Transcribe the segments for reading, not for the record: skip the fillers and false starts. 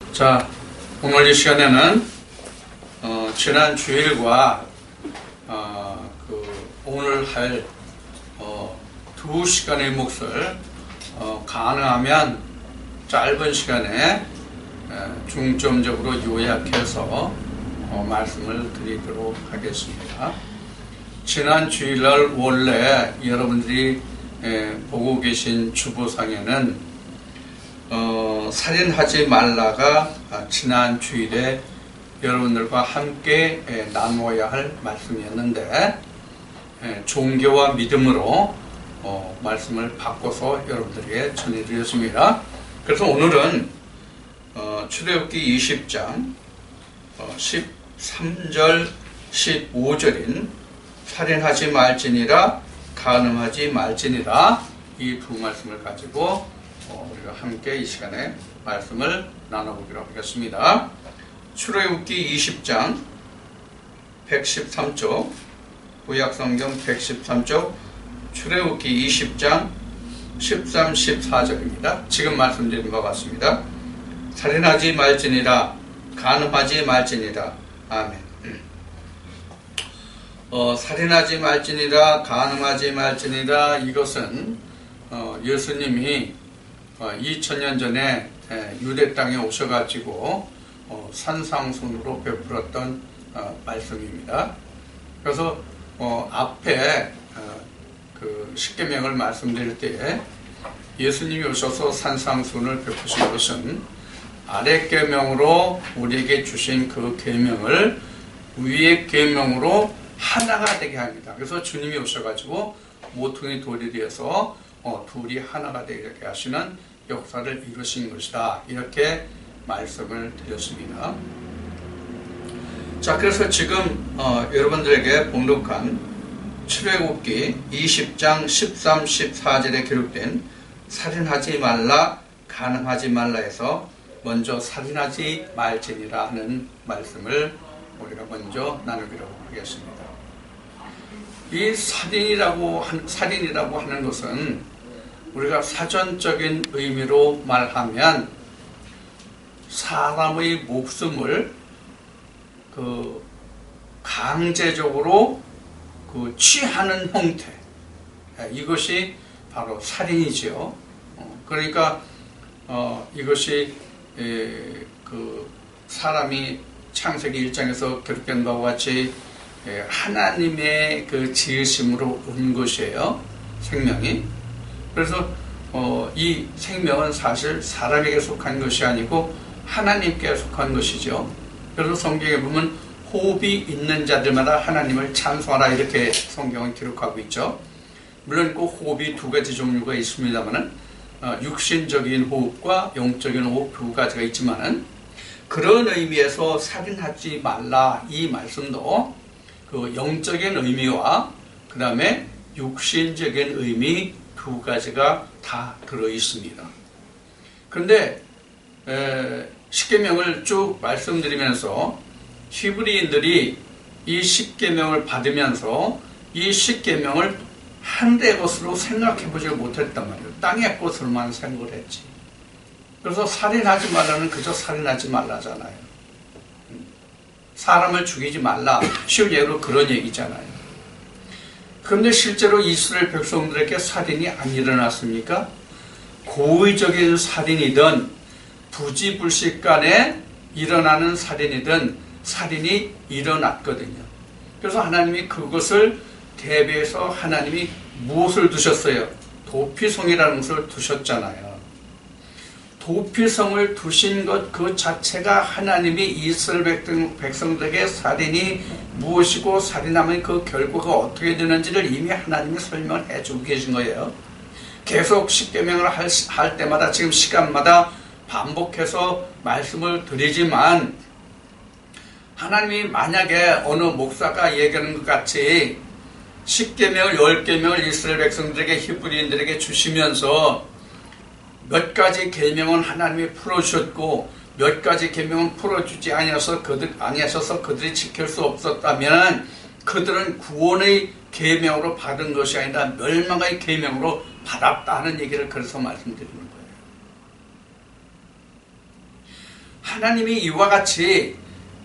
자, 오늘 이 시간에는 지난 주일과 오늘 할 2시간의 몫을 가능하면 짧은 시간에 중점적으로 요약해서 말씀을 드리도록 하겠습니다. 지난 주일날 원래 여러분들이 보고 계신 주보상에는 살인하지 말라가 지난 주일에 여러분들과 함께 나누어야 할 말씀이었는데 종교와 믿음으로 말씀을 바꿔서 여러분들에게 전해드렸습니다. 그래서 오늘은 출애굽기 20장 13절 15절인 살인하지 말지니라 간음하지 말지니라 이 두 말씀을 가지고 우리가 함께 이 시간에 말씀을 나눠보기로 하겠습니다. 출애굽기 20장 113쪽 구약성경 113쪽 출애굽기 20장 13, 14절입니다. 지금 말씀드린 것 같습니다. 살인하지 말지니라 간음하지 말지니라. 아멘. 살인하지 말지니라 간음하지 말지니라 이것은 예수님이 2000년 전에 유대 땅에 오셔가지고 산상순으로 베풀었던 말씀입니다. 그래서 앞에 그 십계명을 말씀드릴 때에 예수님이 오셔서 산상순을 베푸신 것은 아래 계명으로 우리에게 주신 그 계명을 위의 계명으로 하나가 되게 합니다. 그래서 주님이 오셔가지고 모퉁이 돌이 되어서 둘이 하나가 되게 하시는 역사를 이루신 것이다. 이렇게 말씀을 드렸습니다. 자, 그래서 지금 여러분들에게 봉독한 출애굽기 20장 13, 14절에 기록된 살인하지 말라, 간음하지 말라에서 먼저 살인하지 말지니라 하는 말씀을 우리가 먼저 나누기로 하겠습니다. 이 살인이라고 하는 것은 우리가 사전적인 의미로 말하면 사람의 목숨을 강제적으로 취하는 형태, 이것이 바로 살인이지요. 그러니까 이것이 사람이 창세기 1장에서 기록된 바와 같이 하나님의 그 지으심으로 온 것이에요. 생명이. 그래서 이 생명은 사실 사람에게 속한 것이 아니고 하나님께 속한 것이죠. 그래서 성경에 보면 호흡이 있는 자들마다 하나님을 찬송하라 이렇게 성경은 기록하고 있죠. 물론 그 호흡이 두 가지 종류가 있습니다만은 육신적인 호흡과 영적인 호흡 두 가지가 있지만은 그런 의미에서 살인하지 말라 이 말씀도 그 영적인 의미와 그 다음에 육신적인 의미 두 가지가 다 들어 있습니다. 그런데 십계명을 쭉 말씀드리면서 히브리인들이 이 십계명을 받으면서 이 십계명을 하늘의 것으로 생각해 보지 못했단 말이에요. 땅의 것으로만 생각을 했지. 그래서 살인하지 말라는 그저 살인하지 말라잖아요. 사람을 죽이지 말라. 쉬운 예로 그런 얘기잖아요. 그런데 실제로 이스라엘 백성들에게 살인이 안 일어났습니까? 고의적인 살인이든 부지불식간에 일어나는 살인이든 살인이 일어났거든요. 그래서 하나님이 그것을 대비해서 하나님이 무엇을 두셨어요? 도피성이라는 것을 두셨잖아요. 도피성을 두신 것 그 자체가 하나님이 이스라엘 백성들에게 살인이 무엇이고 살인하면 그 결과가 어떻게 되는지를 이미 하나님이 설명을 해주고 계신 거예요. 계속 십계명을 할 때마다 지금 시간마다 반복해서 말씀을 드리지만 하나님이 만약에 어느 목사가 얘기하는 것 같이 10계명을 10계명을 이스라엘 백성들에게 히브리인들에게 주시면서 몇 가지 계명은 하나님이 풀어주셨고 몇 가지 계명은 풀어주지 아니하셔서 그들이 지킬 수 없었다면 그들은 구원의 계명으로 받은 것이 아니라 멸망의 계명으로 받았다는 얘기를 그래서 말씀드리는 거예요. 하나님이 이와 같이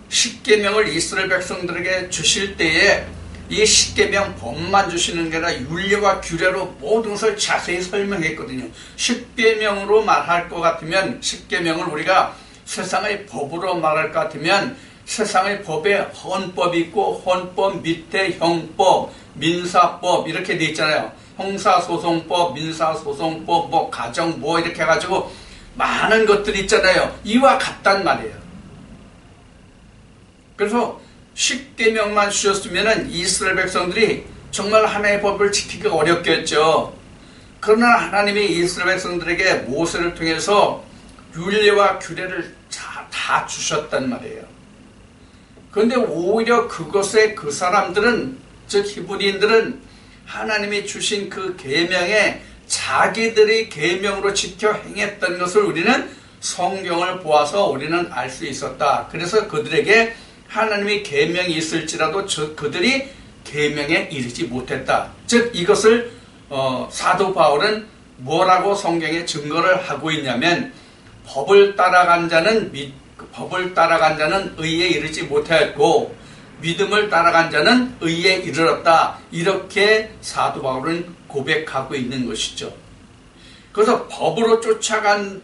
십계명을 이스라엘 백성들에게 주실 때에 이 십계명 법만 주시는 게 아니라 율례와 규례로 모든 것을 자세히 설명했거든요. 십계명으로 말할 것 같으면, 십계명을 우리가 세상의 법으로 말할 것 같으면 세상의 법에 헌법이 있고 헌법 밑에 형법, 민사법 이렇게 돼 있잖아요. 형사소송법, 민사소송법, 뭐 가정 뭐 이렇게 해가지고 많은 것들이 있잖아요. 이와 같단 말이에요. 그래서 십계명만 주셨으면 이스라엘 백성들이 정말 하나님의 법을 지키기가 어렵겠죠. 그러나 하나님이 이스라엘 백성들에게 모세를 통해서 율례와 규례를 다 주셨단 말이에요. 그런데 오히려 그것에 그 사람들은, 즉 히브리인들은 하나님이 주신 그 계명에 자기들이 계명으로 지켜 행했던 것을 우리는 성경을 보아서 우리는 알 수 있었다. 그래서 그들에게 하나님의 계명이 있을지라도 그들이 계명에 이르지 못했다. 즉 이것을 사도 바울은 뭐라고 성경에 증거를 하고 있냐면, 법을 따라간 자는 의에 이르지 못하였고 믿음을 따라간 자는 의에 이르렀다. 이렇게 사도 바울은 고백하고 있는 것이죠. 그래서 법으로 쫓아간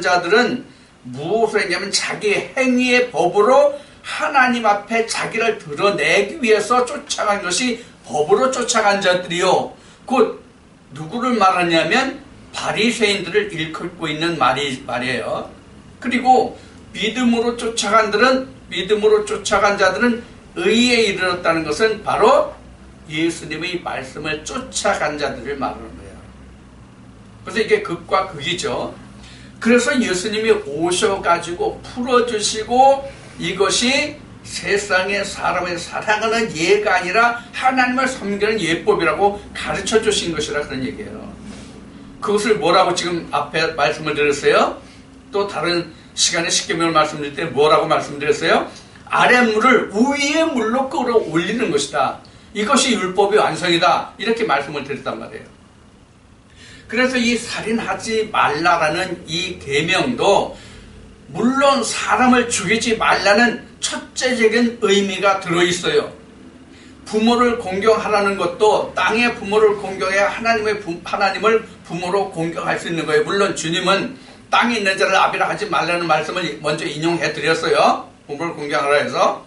자들은 무엇을 했냐면 자기 행위의 법으로 하나님 앞에 자기를 드러내기 위해서 쫓아간 것이 법으로 쫓아간 자들이요. 곧 누구를 말하냐면 바리새인들을 일컫고 있는 말이에요. 그리고 믿음으로 쫓아간 자들은 의에 이르렀다는 것은 바로 예수님의 말씀을 쫓아간 자들을 말하는 거예요. 그래서 이게 극과 극이죠. 그래서 예수님이 오셔가지고 풀어주시고 이것이 세상의 사람을 사랑하는 예가 아니라 하나님을 섬기는 예법이라고 가르쳐 주신 것이라 그런 얘기예요. 그것을 뭐라고 지금 앞에 말씀을 드렸어요? 또 다른 시간에 십계명을 말씀드릴 때 뭐라고 말씀드렸어요? 아랫물을 위의 물로 끌어올리는 것이다. 이것이 율법의 완성이다. 이렇게 말씀을 드렸단 말이에요. 그래서 이 살인하지 말라라는 이 계명도 물론 사람을 죽이지 말라는 첫째적인 의미가 들어있어요. 부모를 공경하라는 것도 땅의 부모를 공경해야 하나님을 부모로 공경할 수 있는 거예요. 물론 주님은 땅에 있는 자를 아비라 하지 말라는 말씀을 먼저 인용해 드렸어요. 부모를 공경하라 해서.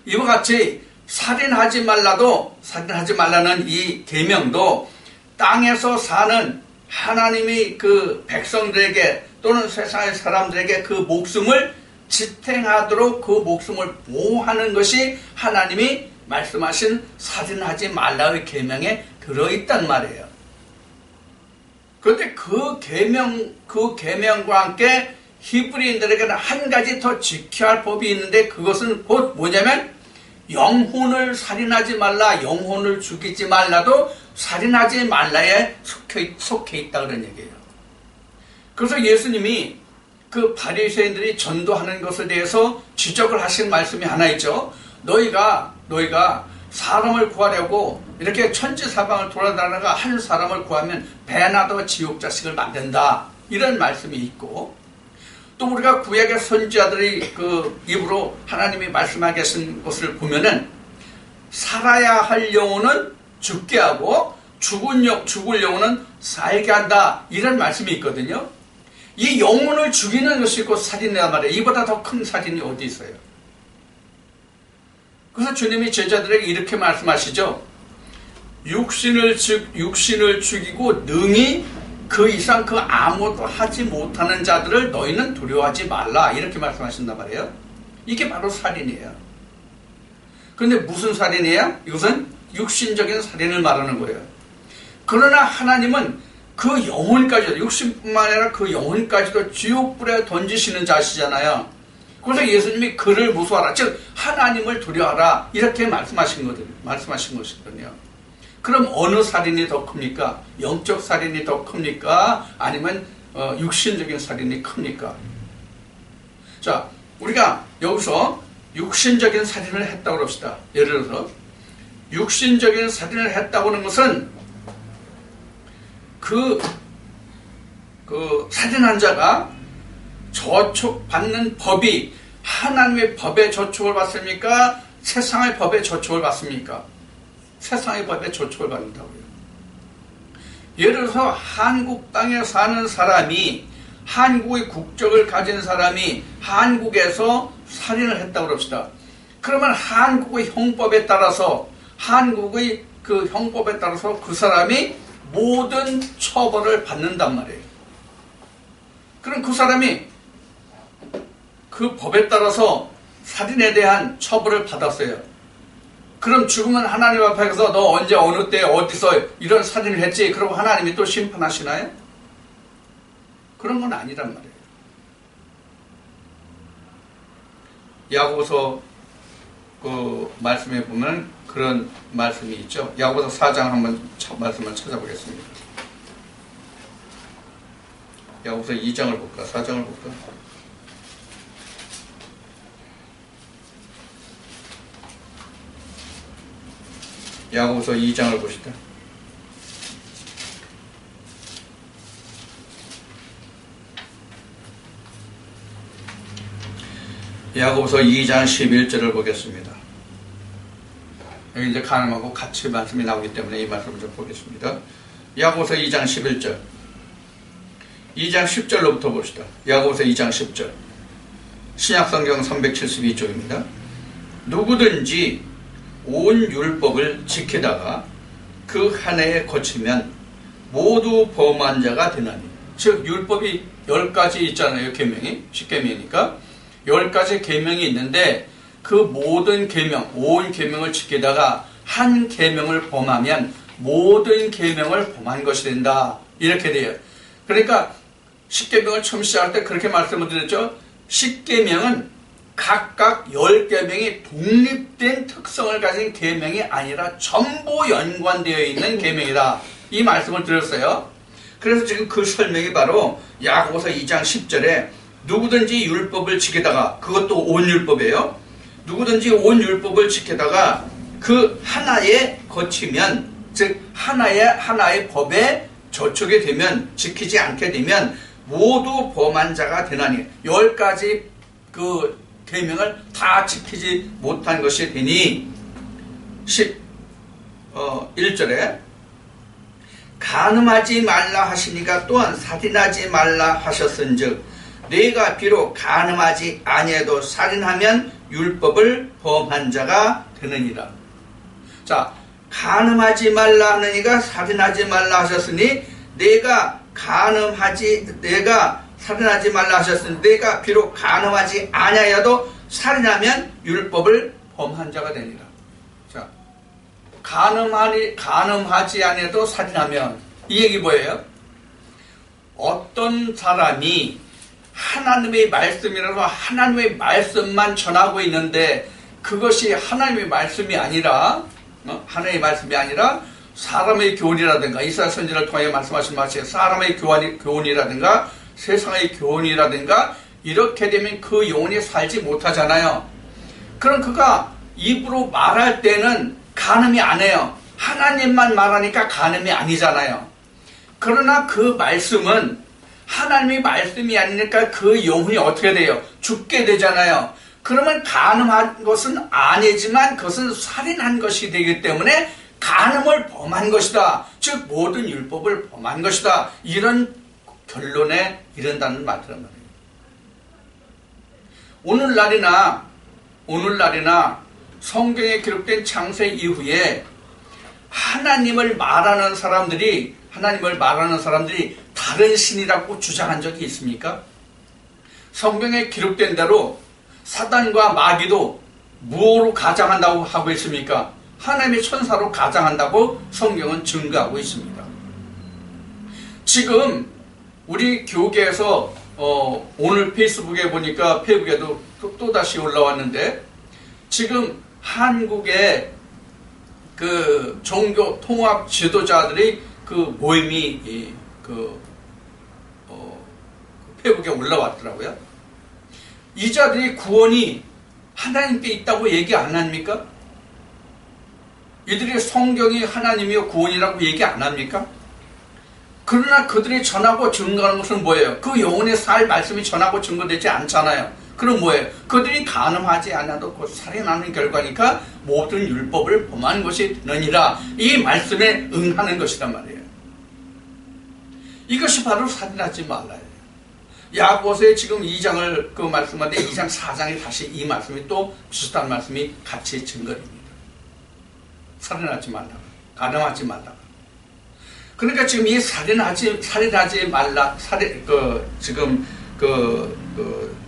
이와 같이 살인하지 말라는 이 계명도 땅에서 사는 하나님이 그 백성들에게 또는 세상의 사람들에게 그 목숨을 지탱하도록 그 목숨을 보호하는 것이 하나님이 말씀하신 살인하지 말라의 계명에 들어있단 말이에요. 그런데 그 계명과 함께 히브리인들에게는 한 가지 더 지켜야 할 법이 있는데 그것은 곧 뭐냐면 영혼을 살인하지 말라, 영혼을 죽이지 말라도 살인하지 말라에 속해 있다 그런 얘기예요. 그래서 예수님이 그 바리새인들이 전도하는 것에 대해서 지적을 하신 말씀이 하나 있죠. 너희가 사람을 구하려고 이렇게 천지사방을 돌아다니다가 한 사람을 구하면 배나 더 지옥 자식을 만든다. 이런 말씀이 있고, 또 우리가 구약의 선지자들이 그 입으로 하나님이 말씀하게 하신 것을 보면은 살아야 할 영혼은 죽게 하고 죽을 영혼은 살게 한다. 이런 말씀이 있거든요. 이 영혼을 죽이는 것이 곧 살인이란 말이에요. 이보다 더 큰 살인이 어디 있어요? 그래서 주님이 제자들에게 이렇게 말씀하시죠. 육신을 죽이고 능히 그 이상 그 아무것도 하지 못하는 자들을 너희는 두려워하지 말라. 이렇게 말씀하신단 말이에요. 이게 바로 살인이에요. 그런데 무슨 살인이에요? 이것은 육신적인 살인을 말하는 거예요. 그러나 하나님은 그 영혼까지도, 육신뿐만 아니라 그 영혼까지도 지옥불에 던지시는 자시잖아요. 그래서 예수님이 그를 무서워하라, 즉 하나님을 두려워하라, 이렇게 말씀하신 것이거든요. 그럼 어느 살인이 더 큽니까? 영적 살인이 더 큽니까? 아니면 육신적인 살인이 큽니까? 자, 우리가 여기서 육신적인 살인을 했다고 합시다. 예를 들어서 육신적인 살인을 했다고 하는 것은 그 살인한 자가 저촉받는 법이 하나님의 법에 저촉을 받습니까? 세상의 법에 저촉을 받습니까? 세상의 법에 저촉을 받는다고요. 예를 들어서 한국 땅에 사는 사람이, 한국의 국적을 가진 사람이 한국에서 살인을 했다고 합시다. 그러면 한국의 형법에 따라서, 한국의 그 형법에 따라서 그 사람이 모든 처벌을 받는단 말이에요. 그럼 그 사람이 그 법에 따라서 살인에 대한 처벌을 받았어요. 그럼 죽으면 하나님 앞에서 너 언제 어느 때 어디서 이런 살인을 했지? 그러고 하나님이 또 심판하시나요? 그런 건 아니란 말이에요. 야고보서 그 말씀에 보면 그런 말씀이 있죠. 야고보서 4장 한번 말씀을 찾아보겠습니다. 야고보서 2장을 볼까? 4장을 볼까? 야고보서 2장을 보시다. 야고보서 2장 11절을 보겠습니다. 여기 이제 가늠하고 같이 말씀이 나오기 때문에 이 말씀을 좀 보겠습니다. 야고보서 2장 11절. 2장 10절로부터 봅시다. 야고보서 2장 10절. 신약성경 372쪽입니다. 누구든지 온 율법을 지키다가 그 한 해에 거치면 모두 범한 자가 되나니. 즉 율법이 10가지 있잖아요. 계명이. 10계명이니까 10가지 계명이 있는데 그 모든 계명, 온 계명을 지키다가 한 계명을 범하면 모든 계명을 범한 것이 된다. 이렇게 돼요. 그러니까 10계명을 처음 시작할 때 그렇게 말씀을 드렸죠. 10계명은 각각 10계명이 독립된 특성을 가진 계명이 아니라 전부 연관되어 있는 계명이다. 이 말씀을 드렸어요. 그래서 지금 그 설명이 바로 야고보서 2장 10절에 누구든지 율법을 지키다가, 그것도 온 율법이에요. 누구든지 온 율법을 지키다가 그 하나에 거치면, 즉 하나의 법에 저촉이 되면, 지키지 않게 되면 모두 범한 자가 되나니. 10가지 그 계명을 다 지키지 못한 것이 되니. 1절에 간음하지 말라 하시니가 또한 살인하지 말라 하셨은즉 내가 비록 간음하지 아니해도 살인하면 율법을 범한 자가 되느니라. 자, 간음하지 말라 하느니가 살인하지 말라 하셨으니 내가 살인하지 말라 하셨으니 내가 비록 간음하지 아니하여도 살인하면 율법을 범한 자가 되니라. 자, 간음하지 아니해도 살인하면, 이 얘기 뭐예요? 어떤 사람이 하나님의 말씀이라서 하나님의 말씀만 전하고 있는데 그것이 하나님의 말씀이 아니라 사람의 교훈이라든가, 이스라엘 선지자를 통해 말씀하신 마치 사람의 교훈이라든가 세상의 교훈이라든가 이렇게 되면 그 영혼이 살지 못하잖아요. 그럼 그가 입으로 말할 때는 간음이 안 해요. 하나님만 말하니까 간음이 아니잖아요. 그러나 그 말씀은 하나님의 말씀이 아니니까 그 영혼이 어떻게 돼요? 죽게 되잖아요. 그러면 간음한 것은 아니지만 그것은 살인한 것이 되기 때문에 간음을 범한 것이다. 즉 모든 율법을 범한 것이다. 이런 결론에 이른다는 말이란 말이에요. 오늘날이나 성경에 기록된 창세 이후에 하나님을 말하는 사람들이 다른 신이라고 주장한 적이 있습니까? 성경에 기록된 대로 사단과 마귀도 무엇으로 가장한다고 하고 있습니까? 하나님의 천사로 가장한다고 성경은 증거하고 있습니다. 지금 우리 교계에서 오늘 페이스북에 보니까 페이북에도 또다시 올라왔는데, 지금 한국의 그 종교 통합 지도자들의 그 모임이 페이북에 올라왔더라고요. 이 자들이 구원이 하나님께 있다고 얘기 안 합니까? 이들이 성경이 하나님이요 구원이라고 얘기 안 합니까? 그러나 그들이 전하고 증거하는 것은 뭐예요? 그 영혼의 살 말씀이 전하고 증거되지 않잖아요. 그럼 뭐예요? 그들이 간음하지 않아도 곧 살인하는 결과니까 모든 율법을 범한 것이 되느니라. 이 말씀에 응하는 것이란 말이에요. 이것이 바로 살인하지 말라요. 야고보서에 지금 2장을 그 말씀하는데 2장 4장에 다시 이 말씀이 또 비슷한 말씀이 같이 증거됩니다. 살인하지 말라, 간음하지 말라. 그러니까 지금 이 살인하지 말라,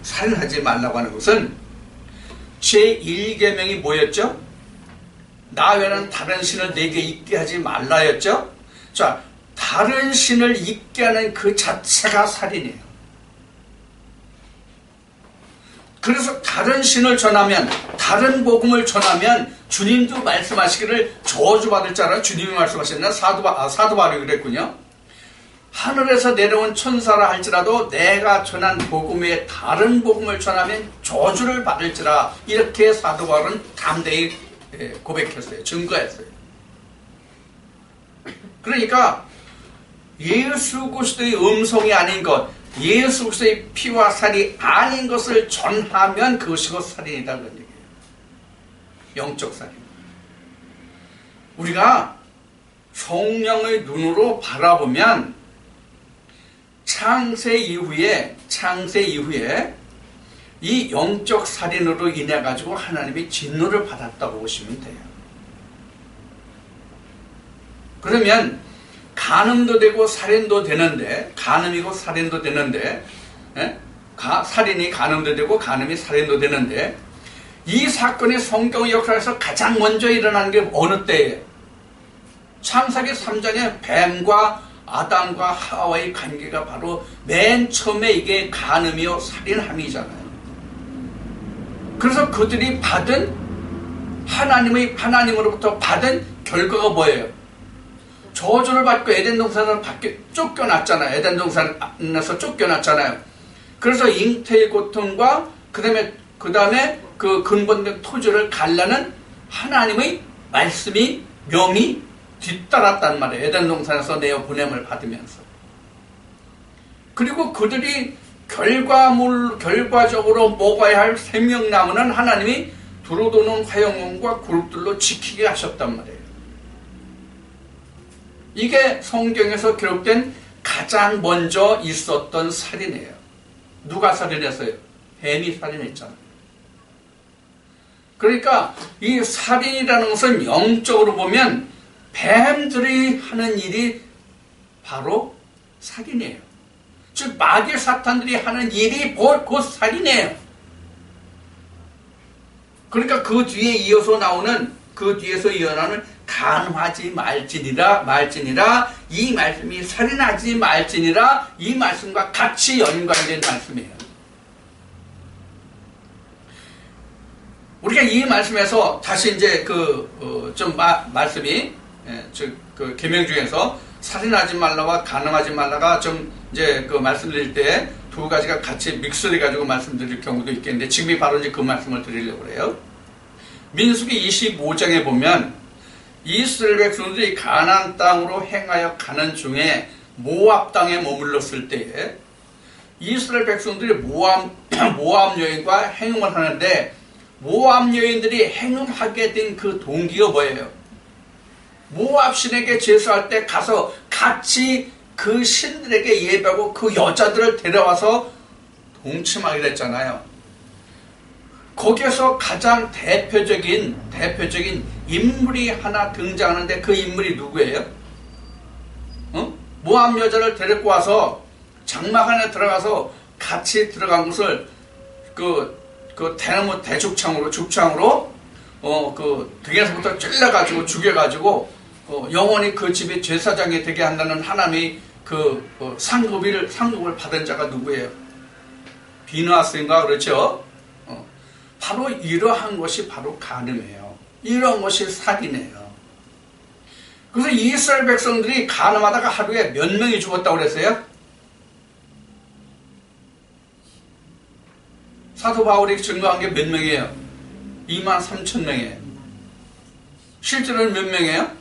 살인하지 말라고 하는 것은 제1계명이 뭐였죠? 나 외에는 다른 신을 내게 있게 하지 말라였죠? 자, 다른 신을 있게 하는 그 자체가 살인이에요. 그래서 다른 신을 전하면, 다른 복음을 전하면 주님도 말씀하시기를 저주받을 자라 주님이 말씀하셨나? 사도 바울이 그랬군요. 하늘에서 내려온 천사라 할지라도 내가 전한 복음 외에 다른 복음을 전하면 저주를 받을지라. 이렇게 사도 바울은 담대히 고백했어요. 증거했어요. 그러니까 예수 그리스도의 음성이 아닌 것, 예수 그리스도의 피와 살이 아닌 것을 전하면 그것이 곧 살인이다 그런 얘기예요. 영적 살인. 우리가 성령의 눈으로 바라보면 창세 이후에 이 영적 살인으로 인해 가지고 하나님이 진노를 받았다고 보시면 돼요. 그러면 간음도 되고 살인도 되는데, 간음이고 살인도 되는데, 살인이 간음도 되고 간음이 살인도 되는데, 이 사건이 성경 역사에서 가장 먼저 일어나는 게 어느 때예요? 창세기 3장에 뱀과 아담과 하와의 관계가 바로 맨 처음에 이게 간음이요 살인함이잖아요. 그래서 그들이 받은 하나님으로부터 받은 결과가 뭐예요? 저주를 받고 에덴 동산을 쫓겨났잖아요. 에덴 동산에서 쫓겨났잖아요. 그래서 잉태의 고통과 그 다음에 그 근본된 토지를 갈라는 하나님의 말씀이 명이 뒤따랐단 말이에요. 에덴 동산에서 내어 보냄을 받으면서. 그리고 그들이 결과적으로 먹어야 할 생명나무는 하나님이 두루도는 화영문과 그룹들로 지키게 하셨단 말이에요. 이게 성경에서 기록된 가장 먼저 있었던 살인이에요. 누가 살인했어요? 뱀이 살인했잖아요. 그러니까 이 살인이라는 것은 영적으로 보면 뱀들이 하는 일이 바로 살인이에요. 즉 마귀 사탄들이 하는 일이 곧 살인이에요. 그러니까 그 뒤에서 이어나는 간음하지 말지니라 이 말씀이 살인하지 말지니라 이 말씀과 같이 연관된 말씀이에요. 우리가 이 말씀에서 다시 이제 말씀이 그 계명 중에서 살인하지 말라와 간음하지 말라가 좀 이제 그 말씀드릴 때 두 가지가 같이 믹스해 가지고 말씀드릴 경우도 있겠는데 지금이 바로 이제 그 말씀을 드리려고 그래요. 민수기 25장에 보면 이스라엘 백성들이 가나안 땅으로 행하여 가는 중에 모압 땅에 머물렀을 때에 이스라엘 백성들이 모압 여인과 행음을 하는데 모압 여인들이 행음하게 된 그 동기가 뭐예요? 모압 신에게 제사할 때 가서 같이 그 신들에게 예배하고 그 여자들을 데려와서 동침하게 됐잖아요. 거기에서 가장 대표적인 인물이 하나 등장하는데 그 인물이 누구예요? 모압 여자를 데리고 와서 장막 안에 들어가서 같이 들어간 것을 그 대나무 대죽창으로 그 등에서부터 찔러가지고 죽여가지고 영원히 그 집의 제사장이 되게 한다는 하나님의 상급을 받은 자가 누구예요? 비누아스인가 그렇죠? 바로 이러한 것이 바로 간음이에요. 이런 것이 살인이에요. 그래서 이스라엘 백성들이 간음하다가 하루에 몇 명이 죽었다고 그랬어요? 사도 바울이 증거한 게 몇 명이에요? 23,000명이에요. 실제로는 몇 명이에요?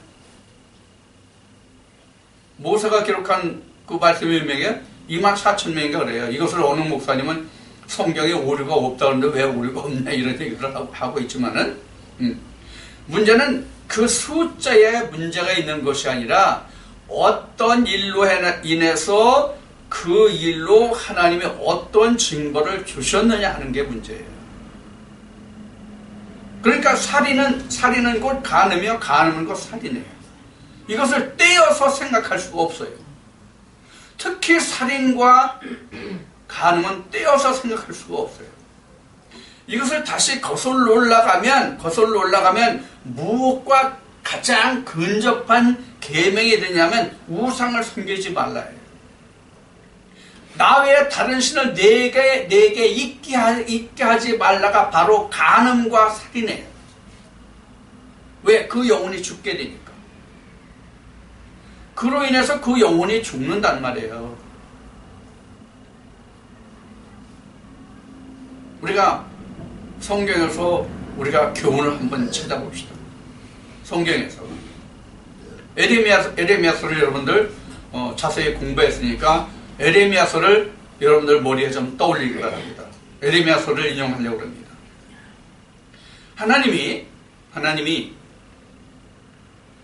모세가 기록한 그 말씀이 몇 명이에요? 24,000명인가 그래요. 이것을 어느 목사님은 성경에 오류가 없다는데 왜 오류가 없냐 이런 얘기를 하고 있지만은 문제는 그 숫자에 문제가 있는 것이 아니라 어떤 일로 인해서 그 일로 하나님이 어떤 증거를 주셨느냐 하는 게 문제예요. 그러니까 살인은 곧 간음이요, 간음은 곧 살인이에요. 이것을 떼어서 생각할 수가 없어요. 특히 살인과 간음은 떼어서 생각할 수가 없어요. 이것을 다시 거슬러 올라가면 무엇과 가장 근접한 계명이 되냐면 우상을 섬기지 말라예요. 나 외에 다른 신을 내게 있게 하지 말라가 바로 간음과 살인이에요. 왜? 그 영혼이 죽게 되니까. 그로 인해서 그 영혼이 죽는단 말이에요. 우리가 성경에서 우리가 교훈을 한번 찾아봅시다. 성경에서 에레미야서를 여러분들 자세히 공부했으니까 에레미야서를 여러분들 머리에 좀 떠올리기 바랍니다. 에레미야서를 인용하려고 합니다. 하나님이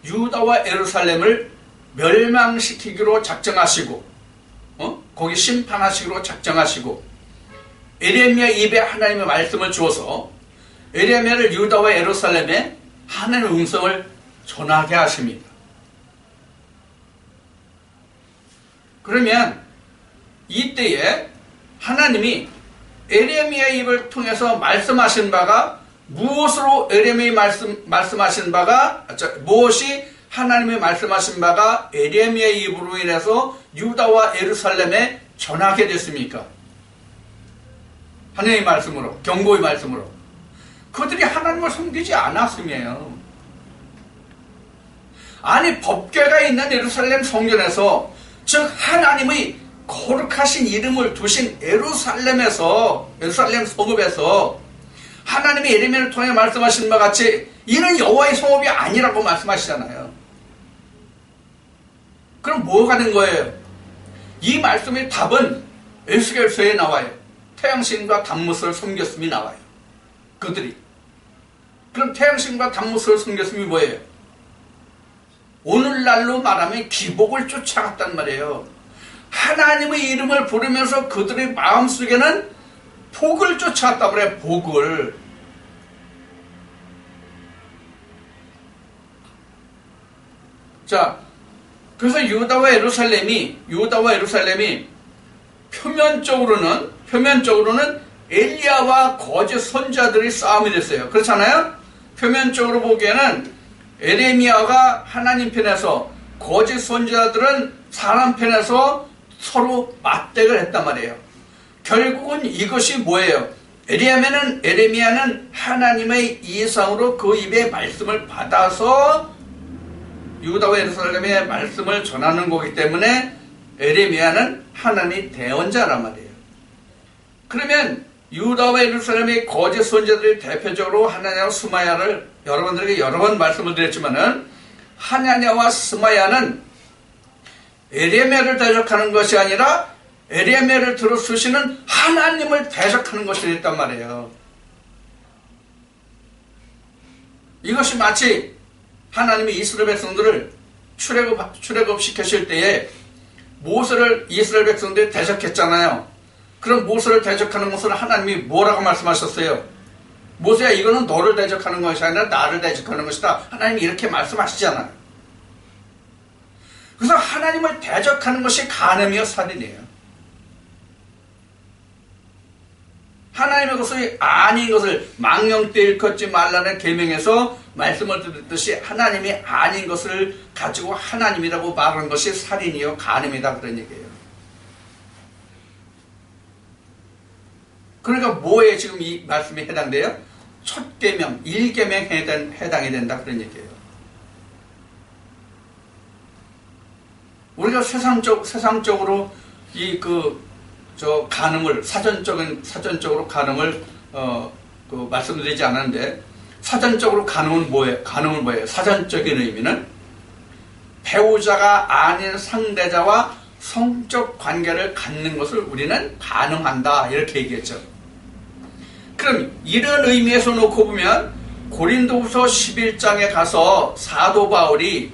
유다와 예루살렘을 멸망시키기로 작정하시고 거기 심판하시기로 작정하시고 에레미야 입에 하나님의 말씀을 주어서 에레미야를 유다와 예루살렘에 하나님의 음성을 전하게 하십니다. 그러면 이때에 하나님이 에레미야 입을 통해서 말씀하신 바가 무엇으로 말씀하신 바가 무엇이 하나님이 말씀하신 바가 에레미야 입으로 인해서 유다와 예루살렘에 전하게 됐습니까? 하나님의 말씀으로, 경고의 말씀으로. 그들이 하나님을 섬기지 않았음이에요. 아니 법궤가 있는 예루살렘 성전에서 즉 하나님의 거룩하신 이름을 두신 예루살렘 성읍에서 하나님이 에레미야를 통해 말씀하신 바 같이 이는 여호와의 성읍이 아니라고 말씀하시잖아요. 그럼 뭐가 된 거예요? 이 말씀의 답은 에스겔서에 나와요. 태양신과 단무스를 섬겼음이 나와요. 그들이. 그럼 태양신과 단무스를 섬겼음이 뭐예요? 오늘날로 말하면 기복을 쫓아갔단 말이에요. 하나님의 이름을 부르면서 그들의 마음속에는 복을 쫓아갔다 그래요. 복을. 자, 그래서 유다와 예루살렘이 표면적으로는 엘리야와 거짓 선자들이 싸움이 됐어요. 그렇잖아요? 표면적으로 보기에는 에레미야가 하나님 편에서 거짓 선자들은 사람 편에서 서로 맞대결 했단 말이에요. 결국은 이것이 뭐예요? 에레미야는 하나님의 이상으로 그 입의 말씀을 받아서 유다와 예루살렘의 말씀을 전하는 거기 때문에 에레미야는 하나님의 대언자란 말이에요. 그러면 유다와 예루살렘의 거짓 선자들이 대표적으로 하나냐와 스마야를 여러분들에게 여러 번 말씀을 드렸지만은 하나냐와 스마야는 에레미야를 대적하는 것이 아니라 에레미야를 들어쓰시는 하나님을 대적하는 것이 됐단 말이에요. 이것이 마치 하나님이 이스라엘 백성들을 출애굽시키실 때에 모세를 이스라엘 백성들이 대적했잖아요. 그럼 모세를 대적하는 것을 하나님이 뭐라고 말씀하셨어요? 모세야, 이거는 너를 대적하는 것이 아니라 나를 대적하는 것이다. 하나님이 이렇게 말씀하시잖아요. 그래서 하나님을 대적하는 것이 간음이요 살인이에요. 하나님의 것이 아닌 것을 망령되 일컫지 말라는 계명에서 말씀을 드렸듯이 하나님이 아닌 것을 가지고 하나님이라고 말하는 것이 살인이요 간음이다 그런 얘기예요. 그러니까 뭐에 지금 이 말씀이 해당돼요? 첫 계명, 1계명에 해당이 된다 그런 얘기예요. 우리가 세상적으로 간음을 사전적으로 간음을 말씀드리지 않았는데 사전적으로 간음은 뭐예요? 사전적인 의미는 배우자가 아닌 상대자와 성적 관계를 갖는 것을 우리는 가능한다 이렇게 얘기했죠. 그럼 이런 의미에서 놓고 보면 고린도후서 11장에 가서 사도 바울이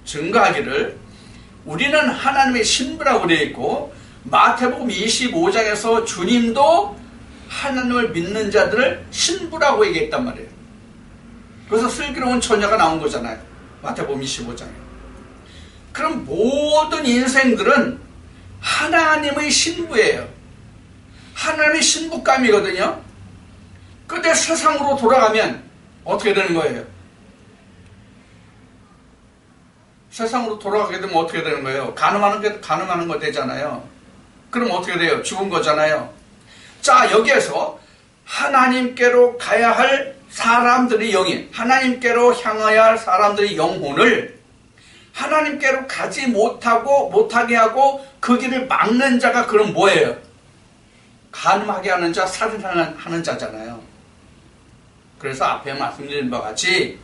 증거하기를 우리는 하나님의 신부라고 되어 있고 마태복음 25장에서 주님도 하나님을 믿는 자들을 신부라고 얘기했단 말이에요. 그래서 슬기로운 처녀가 나온 거잖아요. 마태복음 25장에. 그럼 모든 인생들은 하나님의 신부예요. 하나님의 신부감이거든요. 근데 세상으로 돌아가면 어떻게 되는 거예요? 세상으로 돌아가게 되면 어떻게 되는 거예요? 가늠하는 거 되잖아요. 그럼 어떻게 돼요? 죽은 거잖아요. 자, 여기에서 하나님께로 가야 할 사람들의 영이, 하나님께로 향하여야 할 사람들의 영혼을 하나님께로 가지 못하게 하고 그 길을 막는 자가 그럼 뭐예요? 간음하게 하는 자, 살인하는 자잖아요. 그래서 앞에 말씀드린 바와 같이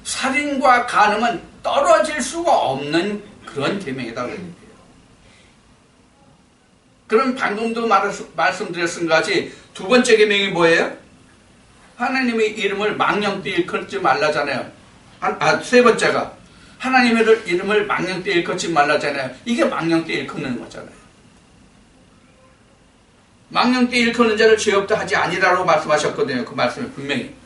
살인과 간음은 떨어질 수가 없는 그런 계명이다 그런 얘기예요. 그럼 방금도 말씀드렸은 것 같이 두 번째 계명이 뭐예요? 하나님의 이름을 망령되이 일컫지 말라잖아요. 세 번째가 하나님의 이름을 망령되이 일컫지 말라잖아요. 이게 망령되이 일컫는 거잖아요. 망령되이 일컫는 자를 죄 없다 하지 아니라고 말씀하셨거든요. 그 말씀에 분명히.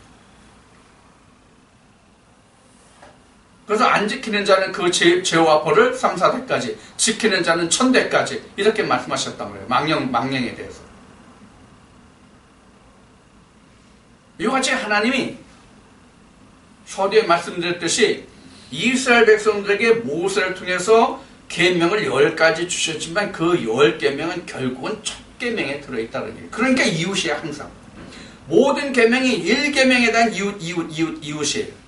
그래서 안 지키는 자는 그 죄와 벌을 3, 4대까지, 지키는 자는 1000대까지 이렇게 말씀하셨단 말이에요. 망령에 대해서. 이와 같이 하나님이 서두에 말씀드렸듯이 이스라엘 백성들에게 모세를 통해서 계명을 10가지 주셨지만 그 10계명은 결국은 첫 계명에 들어있다는 얘기예요. 그러니까 이웃이에요. 항상 모든 계명이 1계명에 대한 이웃이에요.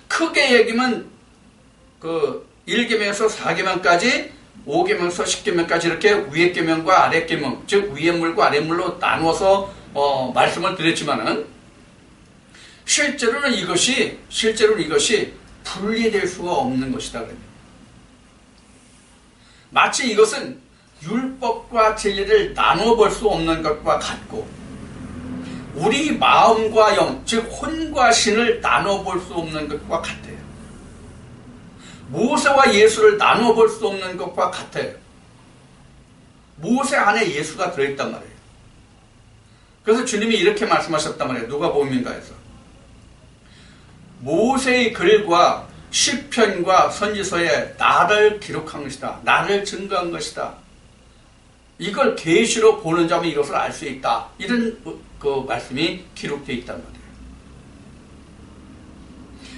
크게 얘기면 그 1계명에서 4계명까지 5계명에서 10계명까지 이렇게 위의 계명과 아래 계명, 즉 위의 물과 아래 물로 나누어서 말씀을 드렸지만은 실제로는 이것이 분리될 수가 없는 것이다. 마치 이것은 율법과 진리를 나누어 볼 수 없는 것과 같고 우리 마음과 영, 즉 혼과 신을 나누어 볼 수 없는 것과 같아요. 모세와 예수를 나누어 볼 수 없는 것과 같아요. 모세 안에 예수가 들어있단 말이에요. 그래서 주님이 이렇게 말씀하셨단 말이에요. 누가복음인가에서 모세의 글과 시편과 선지서에 나를 기록한 것이다. 나를 증거한 것이다. 이걸 계시로 보는 자면 이것을 알 수 있다. 이런 그 말씀이 기록되어 있단 말이에요.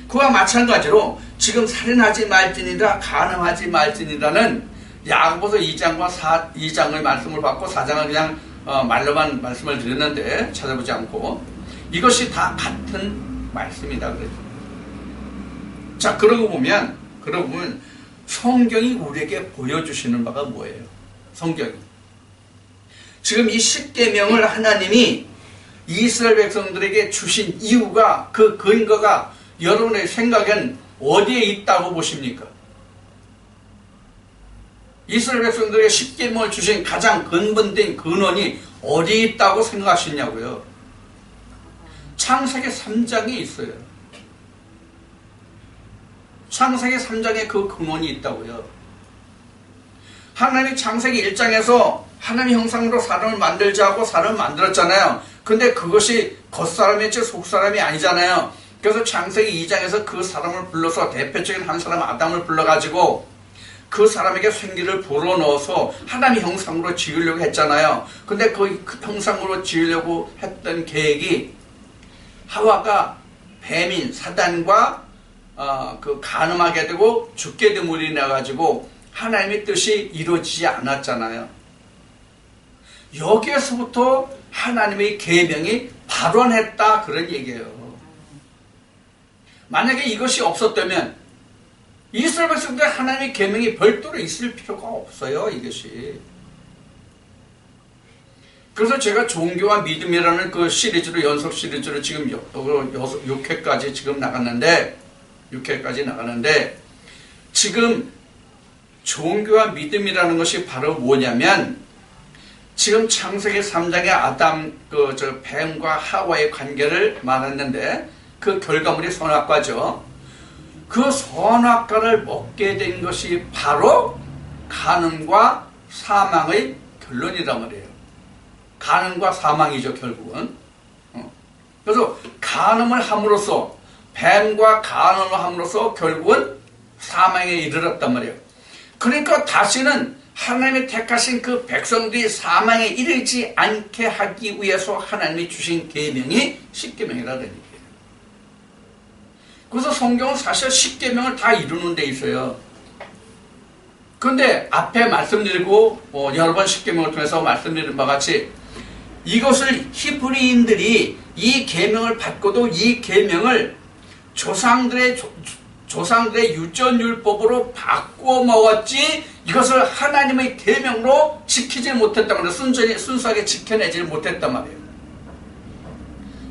그와 마찬가지로 지금 살인하지 말지니라 간음하지 말지니라는 야고보서 2장의 말씀을 받고 4장은 그냥 말로만 말씀을 드렸는데 찾아보지 않고 이것이 다 같은 말씀이다 그랬죠. 자, 그러고 보면 성경이 우리에게 보여주시는 바가 뭐예요? 성경이 지금 이 10계명을 하나님이 이스라엘 백성들에게 주신 이유가 그 근거가 여러분의 생각엔 어디에 있다고 보십니까? 이스라엘 백성들에게 10계명을 주신 가장 근본된 근원이 어디에 있다고 생각하시냐고요? 창세기 3장에 있어요. 창세기 3장에 그 근원이 있다고요. 하나님이 창세기 1장에서 하나님 형상으로 사람을 만들자 하고 사람을 만들었잖아요. 근데 그것이 겉사람이지 속사람이 아니잖아요. 그래서 창세기 2장에서 그 사람을 불러서 대표적인 한 사람 아담을 불러가지고 그 사람에게 생기를 불어넣어서 하나님 형상으로 지으려고 했잖아요. 근데 그 형상으로 지으려고 했던 계획이 하와가 뱀인 사단과 그 간음하게 되고 죽게 됨으로 인해 가지고 하나님의 뜻이 이루어지지 않았잖아요. 여기에서부터 하나님의 계명이 발원했다 그런 얘기예요. 만약에 이것이 없었다면 이스라엘 백성들 하나님의 계명이 별도로 있을 필요가 없어요. 이것이. 그래서 제가 종교와 믿음이라는 그 시리즈로 연속 시리즈로 지금 6회까지 지금 나갔는데 6회까지 나가는데 지금 종교와 믿음이라는 것이 바로 뭐냐면 지금 창세기 3장의 아담 뱀과 하와의 관계를 말했는데 그 결과물이 선악과죠. 그 선악과를 먹게 된 것이 바로 간음과 사망의 결론이란 말이에요. 간음과 사망이죠, 결국은. 그래서 간음을 함으로써, 뱀과 간음을 함으로써 결국은 사망에 이르렀단 말이에요. 그러니까 다시는 하나님이 택하신 그 백성들이 사망에 이르지 않게 하기 위해서 하나님이 주신 계명이 십계명이라는 얘기예요. 그래서 성경은 사실 십계명을 다 이루는 데 있어요. 그런데 앞에 말씀드리고 여러 번 십계명을 통해서 말씀드린 바와 같이 이것을 히브리인들이 이 계명을 받고도 이 계명을 조상들의 유전율법으로 바꾸어 먹었지 이것을 하나님의 계명으로 지키지 못했단 말이에요. 순수하게 지켜내지 못했단 말이에요.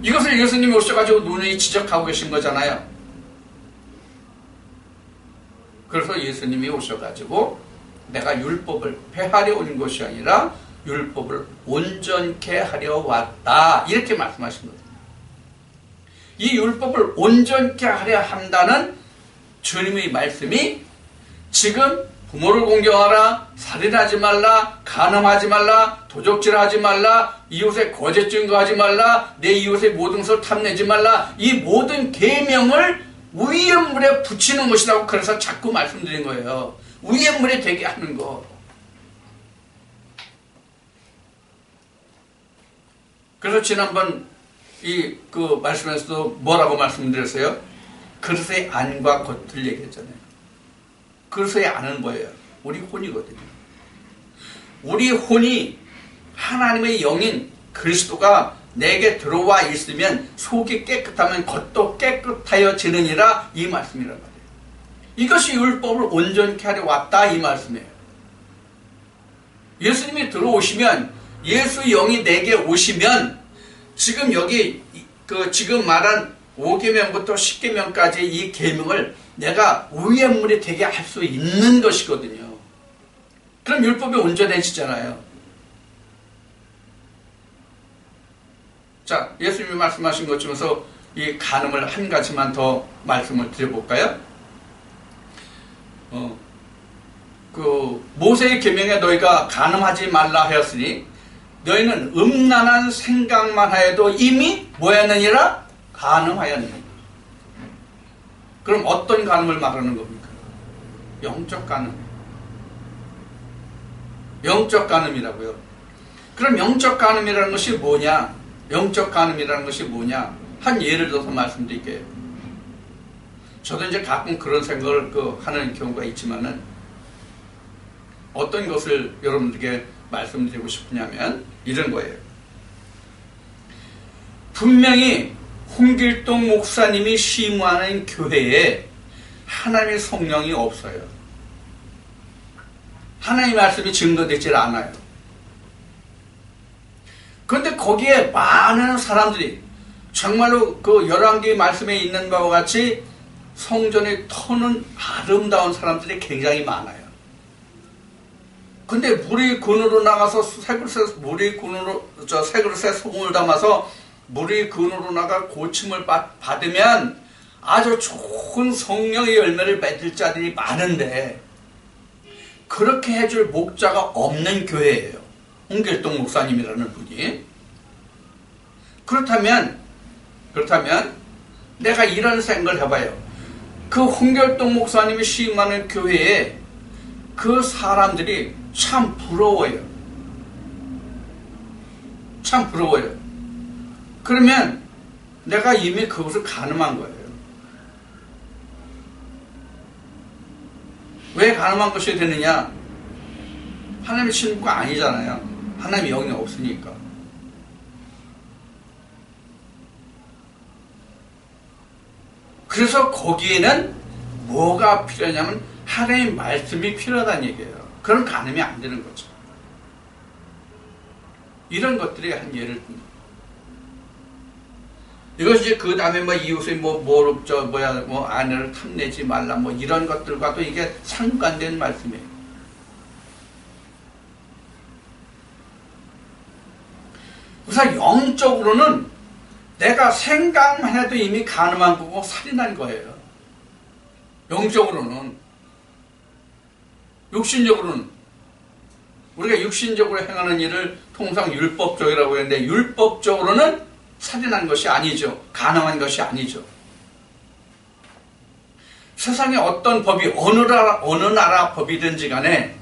이것을 예수님이 오셔가지고 누누이 지적하고 계신 거잖아요. 그래서 예수님이 오셔가지고 내가 율법을 폐하려 온 것이 아니라 율법을 온전케 하려 왔다 이렇게 말씀하신 거예요. 이 율법을 온전케 하려 한다는 주님의 말씀이 지금 부모를 공경하라, 살인하지 말라, 간음하지 말라, 도적질하지 말라, 이웃의 거짓 증거하지 말라, 내 이웃의 모든 것을 탐내지 말라, 이 모든 계명을 위에 물에 붙이는 것이라고 그래서 자꾸 말씀드린 거예요. 위에 물에 되게 하는 거. 그래서 지난번 그 말씀에서도 뭐라고 말씀드렸어요? 그릇의 안과 겉을 얘기했잖아요. 그릇의 안은 뭐예요? 우리 혼이거든요. 우리 혼이 하나님의 영인 그리스도가 내게 들어와 있으면 속이 깨끗하면 겉도 깨끗하여지느니라 이 말씀이란 말이에요. 이것이 율법을 온전케 하려 왔다 이 말씀이에요. 예수님이 들어오시면 예수 영이 내게 오시면 지금 여기 지금 말한 5계명부터 10계명까지 이 계명을 내가 위에 물이 되게 할 수 있는 것이거든요. 그럼 율법이 온전해지잖아요. 자, 예수님이 말씀하신 것 중에서 이 간음을 한 가지만 더 말씀을 드려볼까요? 모세의 계명에 너희가 간음하지 말라 하였으니 너희는 음란한 생각만 하여도 이미 뭐였느니라? 간음하였느니라. 그럼 어떤 간음을 말하는 겁니까? 영적 간음. 영적 간음이라고요. 그럼 영적 간음이라는 것이 뭐냐? 영적 간음이라는 것이 뭐냐? 한 예를 들어서 말씀드릴게요. 저도 이제 가끔 그런 생각을 하는 경우가 있지만은 어떤 것을 여러분들에게 말씀드리고 싶으냐면 이런 거예요. 분명히 홍길동 목사님이 심무하는 교회에 하나님의 성령이 없어요. 하나님의 말씀이 증거되질 않아요. 그런데 거기에 많은 사람들이 정말로 그 열왕기 말씀에 있는 바와 같이 성전에 터는 아름다운 사람들이 굉장히 많아요. 근데 물이 근으로 나가서 새 그릇에 소금을 담아서 물이 근으로 나가 고침을 받으면 아주 좋은 성령의 열매를 맺을 자들이 많은데 그렇게 해줄 목자가 없는 교회예요. 홍길동 목사님이라는 분이. 그렇다면 내가 이런 생각을 해봐요. 그 홍길동 목사님이 시임하는 교회에 그 사람들이 참 부러워요. 참 부러워요. 그러면 내가 이미 그것을 간음한 거예요. 왜 간음한 것이 되느냐? 하나님의 친구가 아니잖아요. 하나님의 영이 없으니까. 그래서 거기에는 뭐가 필요하냐면 하나님의 말씀이 필요하다는 얘기예요. 그럼 간음이 안 되는 거죠. 이런 것들이 한 예를 듭니다. 이것이 그 다음에 이웃의 아내를 탐내지 말라 이런 것들과도 이게 상관된 말씀이에요. 우선 영적으로는 내가 생각만 해도 이미 간음한 거고 살인한 거예요. 영적으로는. 육신적으로는 우리가 육신적으로 행하는 일을 통상 율법적이라고 했는데 율법적으로는 살인한 것이 아니죠. 간음한 것이 아니죠. 세상에 어떤 법이 어느 나라 법이든지 간에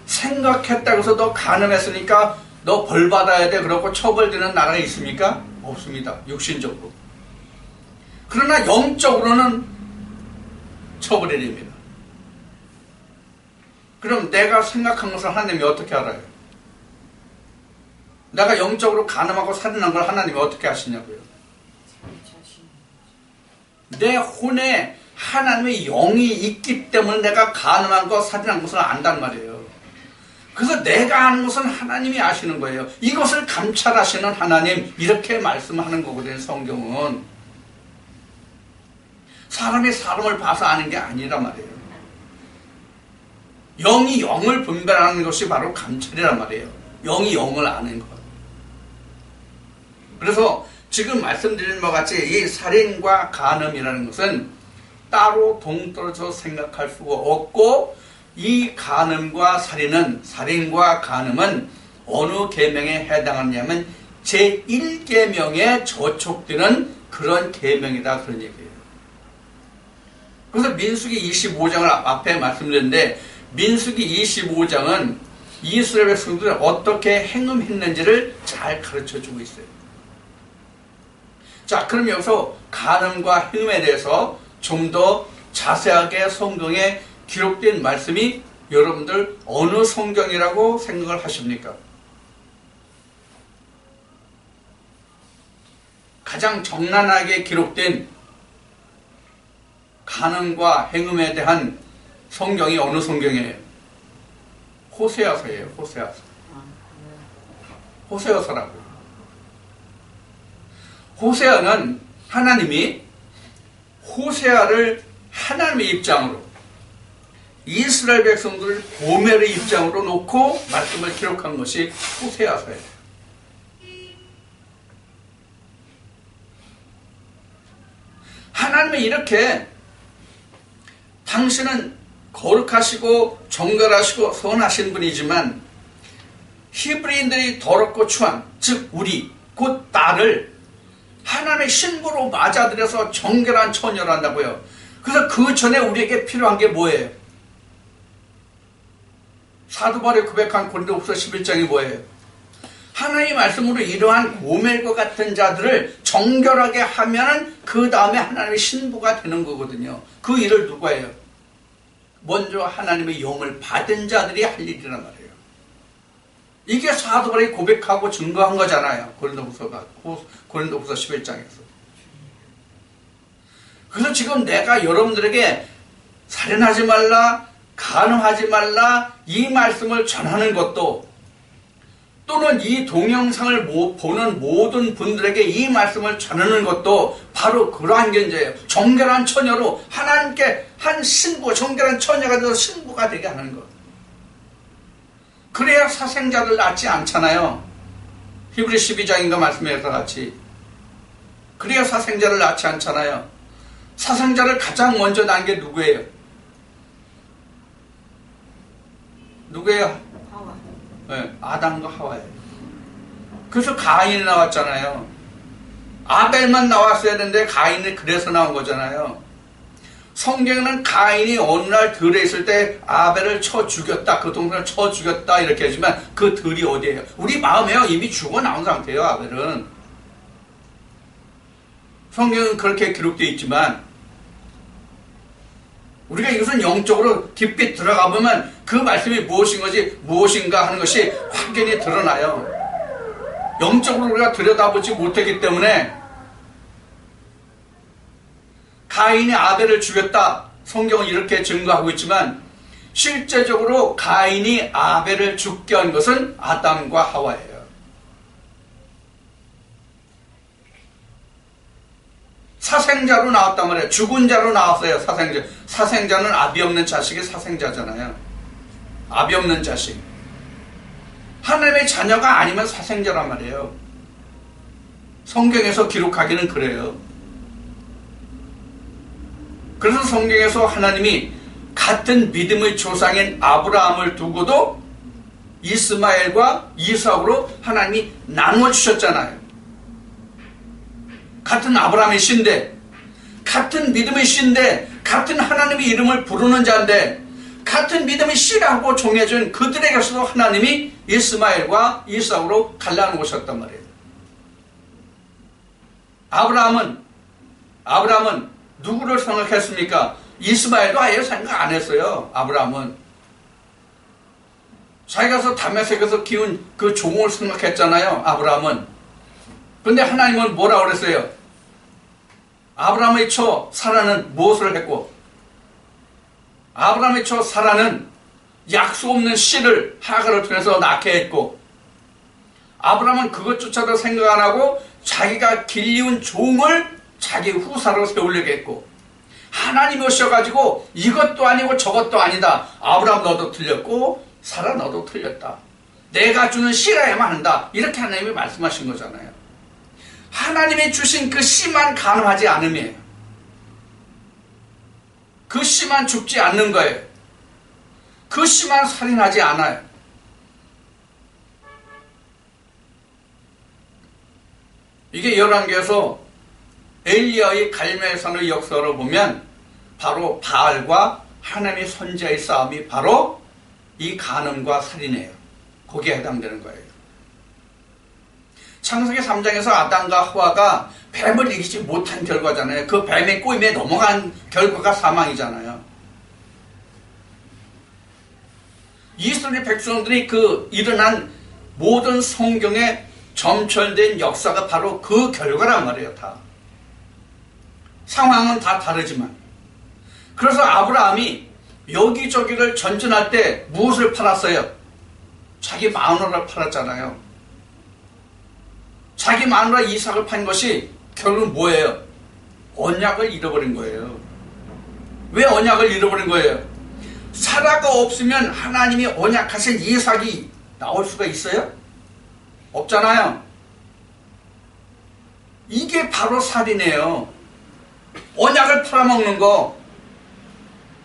생각했다고 해서 너 간음했으니까 너 벌 받아야 돼 그러고 처벌되는 나라가 있습니까? 없습니다. 육신적으로. 그러나 영적으로는 처벌이 됩니다. 그럼 내가 생각한 것을 하나님이 어떻게 알아요? 내가 영적으로 간음하고 살인한 걸 하나님이 어떻게 아시냐고요? 내 혼에 하나님의 영이 있기 때문에 내가 간음한 것, 살인한 것을 안단 말이에요. 그래서 내가 아는 것은 하나님이 아시는 거예요. 이것을 감찰하시는 하나님, 이렇게 말씀하는 거거든요. 성경은. 사람이 사람을 봐서 아는 게 아니란 말이에요. 영이 영을 분별하는 것이 바로 감찰이란 말이에요. 영이 영을 아는 것. 그래서 지금 말씀드린 것 같이 이 살인과 간음이라는 것은 따로 동떨어져 생각할 수가 없고, 이 간음과 살인과 간음은 어느 계명에 해당하냐면 제1계명에 저촉되는 그런 계명이다, 그런 얘기예요. 그래서 민수기 25장을 앞에 말씀드렸는데, 민수기 25장은 이스라엘 백성들이 어떻게 행음했는지를 잘 가르쳐주고 있어요. 자, 그럼 여기서 간음과 행음에 대해서 좀 더 자세하게 성경에 기록된 말씀이 여러분들 어느 성경이라고 생각을 하십니까? 가장 적나라하게 기록된 간음과 행음에 대한 성경이 어느 성경이에요? 호세아서예요. 호세아서. 호세아서라고요. 호세아는 하나님이 호세아를 하나님의 입장으로, 이스라엘 백성들을 고멜의 입장으로 놓고 말씀을 기록한 것이 호세아서예요. 하나님은 이렇게 당신은 거룩하시고 정결하시고 선하신 분이지만 히브리인들이 더럽고 추한, 즉 우리 곧 나를 하나님의 신부로 맞아들여서 정결한 처녀를 한다고요. 그래서 그 전에 우리에게 필요한 게 뭐예요? 사도 바울이 고백한 고린도후서 11장이 뭐예요? 하나님의 말씀으로 이러한 고멜과 같은 자들을 정결하게 하면은 그 다음에 하나님의 신부가 되는 거거든요. 그 일을 누가 해요? 먼저 하나님의 영을 받은 자들이 할 일이란 말이에요. 이게 사도 바울이 고백하고 증거한 거잖아요. 고린도후서 11장에서. 그래서 지금 내가 여러분들에게 살인하지 말라, 간음하지 말라, 이 말씀을 전하는 것도, 또는 이 동영상을 보는 모든 분들에게 이 말씀을 전하는 것도 바로 그러한 견제예요. 정결한 처녀로 하나님께 한 신부, 정결한 처녀가 되어서 신부가 되게 하는 것. 그래야 사생자를 낳지 않잖아요. 히브리 12장인가 말씀에서 같이. 그래야 사생자를 낳지 않잖아요. 사생자를 가장 먼저 낳은 게 누구예요? 누구예요? 하와. 네, 아담과 하와예요. 그래서 가인이 나왔잖아요. 아벨만 나왔어야 되는데 가인이 그래서 나온 거잖아요. 성경에는 가인이 어느 날 들에 있을 때 아벨을 쳐 죽였다, 그 동생을 쳐 죽였다 이렇게 하지만 그 들이 어디예요? 우리 마음에요. 이미 죽어 나온 상태예요. 아벨은. 성경은 그렇게 기록되어 있지만 우리가 이것은 영적으로 깊이 들어가 보면 그 말씀이 무엇인가 하는 것이 확연히 드러나요. 영적으로 우리가 들여다보지 못했기 때문에 가인이 아벨을 죽였다, 성경은 이렇게 증거하고 있지만 실제적으로 가인이 아벨을 죽게 한 것은 아담과 하와예요. 사생자로 나왔단 말이에요. 죽은 자로 나왔어요. 사생자는 아비 없는 자식이 사생자잖아요. 아비 없는 자식. 하나님의 자녀가 아니면 사생자란 말이에요. 성경에서 기록하기는 그래요. 그래서 성경에서 하나님이 같은 믿음의 조상인 아브라함을 두고도 이스마엘과 이삭으로 하나님이 나눠주셨잖아요. 같은 아브라함의 씨인데, 같은 믿음의 씨인데, 같은 하나님의 이름을 부르는 자인데, 같은 믿음의 씨라고 정해준 그들에게서도 하나님이 이스마엘과 이삭으로 갈라놓으셨단 말이에요. 아브라함은 누구를 생각했습니까? 이스마엘도 아예 생각 안 했어요. 아브라함은 자기가서 다메섹에서 키운 그 종을 생각했잖아요. 아브라함은. 근데 하나님은 뭐라고 그랬어요? 아브라함의 처 사라는 무엇을 했고, 아브라함의 처 사라는 약속 없는 씨를 하가를 통해서 낳게 했고, 아브라함은 그것조차도 생각 안 하고 자기가 길리운 종을 자기 후사로 세우려고 했고, 하나님이 오셔가지고 이것도 아니고 저것도 아니다. 아브라함 너도 틀렸고 사라 너도 틀렸다. 내가 주는 씨라야만 한다. 이렇게 하나님이 말씀하신 거잖아요. 하나님이 주신 그 씨만 가늠하지 않음이에요. 그 씨만 죽지 않는 거예요. 그 씨만 살인하지 않아요. 이게 열왕기에서 엘리야의 갈멜산의 역사를 보면 바로 바알과 하나님의 선지자의 싸움이 바로 이 간음과 살인이에요. 거기에 해당되는 거예요. 창세기 3장에서 아담과 하와가 뱀을 이기지 못한 결과잖아요. 그 뱀의 꼬임에 넘어간 결과가 사망이잖아요. 이스라엘 백성들이 그 일어난 모든 성경에 점철된 역사가 바로 그 결과란 말이에요. 다. 상황은 다 다르지만. 그래서 아브라함이 여기저기를 전전할 때 무엇을 팔았어요? 자기 마누라를 팔았잖아요. 자기 마누라 이삭을 판 것이 결국은 뭐예요? 언약을 잃어버린 거예요. 왜 언약을 잃어버린 거예요? 사라가 없으면 하나님이 언약하신 이삭이 나올 수가 있어요? 없잖아요. 이게 바로 살인이에요. 언약을 팔아먹는 거,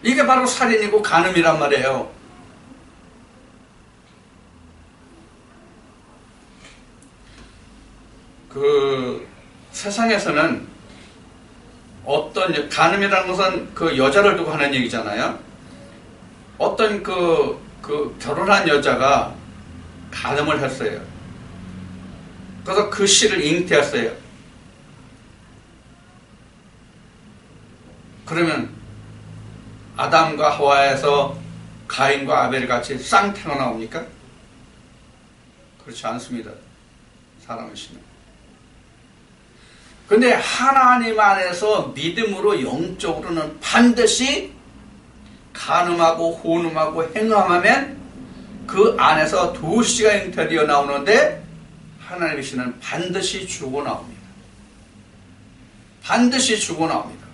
이게 바로 살인이고 간음이란 말이에요. 그 세상에서는 어떤 간음이라는 것은 그 여자를 두고 하는 얘기잖아요. 어떤 그 결혼한 여자가 간음을 했어요. 그래서 그 씨를 잉태했어요. 그러면 아담과 하와에서 가인과 아벨 같이 쌍태가 나옵니까? 그렇지 않습니다. 사람의 씨는. 근데 하나님 안에서 믿음으로 영적으로는 반드시 간음하고 혼음하고 행함하면 그 안에서 두 씨가 잉태되어 나오는데 하나님의 씨는 반드시 죽어 나옵니다. 반드시 죽어 나옵니다.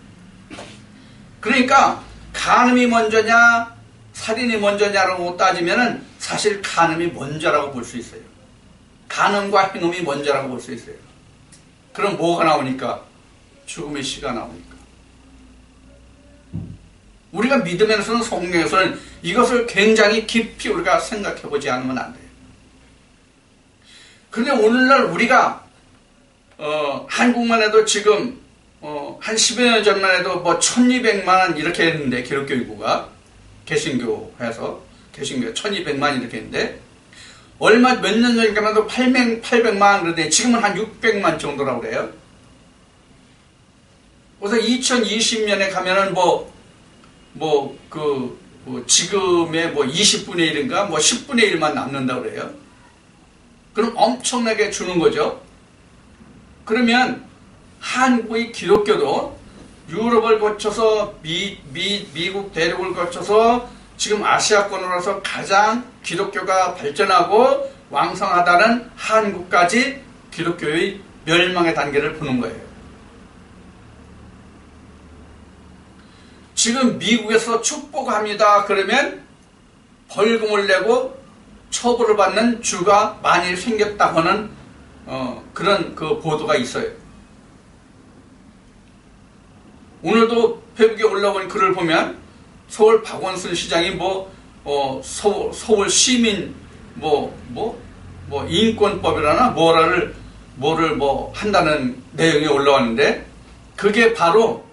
그러니까 간음이 먼저냐 살인이 먼저냐라고 따지면은 사실 간음이 먼저라고 볼 수 있어요. 간음과 행음이 먼저라고 볼 수 있어요. 그럼 뭐가 나오니까? 죽음의 씨가 나오니까. 우리가 믿으면서는 성경에서는 이것을 굉장히 깊이 우리가 생각해 보지 않으면 안 돼요. 그런데 오늘날 우리가 한국만 해도 지금 한 10여 년 전만 해도 뭐 1200만 이렇게 했는데 기독교 인구가 개신교에서 개신교 1200만 이렇게 했는데 얼마 몇 년 전까지만 해도 800만 그런데 지금은 한 600만 정도라고 그래요. 그래서 2020년에 가면은 지금의 20분의 1인가 10분의 1만 남는다고 그래요. 그럼 엄청나게 주는 거죠. 그러면 한국의 기독교도 유럽을 거쳐서 미국 대륙을 거쳐서 지금 아시아권으로서 가장 기독교가 발전하고 왕성하다는 한국까지 기독교의 멸망의 단계를 보는 거예요. 지금 미국에서 축복합니다. 그러면 벌금을 내고 처벌을 받는 주가 많이 생겼다고는 그런 그 보도가 있어요. 오늘도 페북에 올라온 글을 보면 서울 박원순 시장이 서울 시민 인권법이라나 뭐를 한다는 내용이 올라왔는데, 그게 바로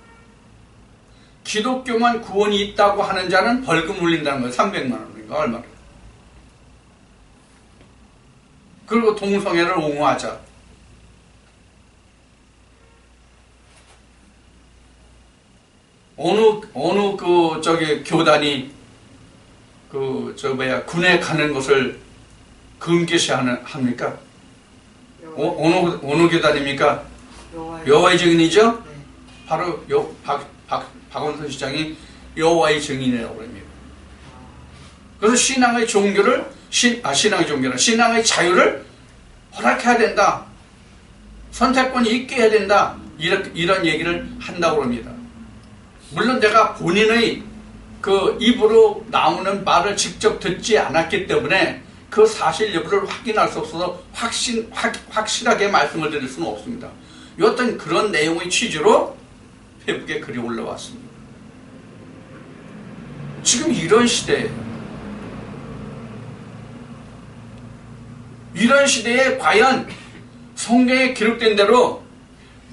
기독교만 구원이 있다고 하는 자는 벌금 물린다는 거예요. 300만 원인가 얼마를. 그리고 동성애를 옹호하자. 어느 교단이 군에 가는 것을 금기시 합니까? 어느 교단입니까? 여호와의 증인이죠? 네. 바로 박원순 시장이 여호와의 증인이라고 합니다. 그래서 신앙의 자유를 허락해야 된다. 선택권이 있게 해야 된다. 이런 얘기를 한다고 합니다. 물론 내가 본인의 그 입으로 나오는 말을 직접 듣지 않았기 때문에 그 사실 여부를 확인할 수 없어서 확실하게 말씀을 드릴 수는 없습니다. 어떤 그런 내용의 취지로 페북에 글이 올라왔습니다. 지금 이런 시대에 과연 성경에 기록된 대로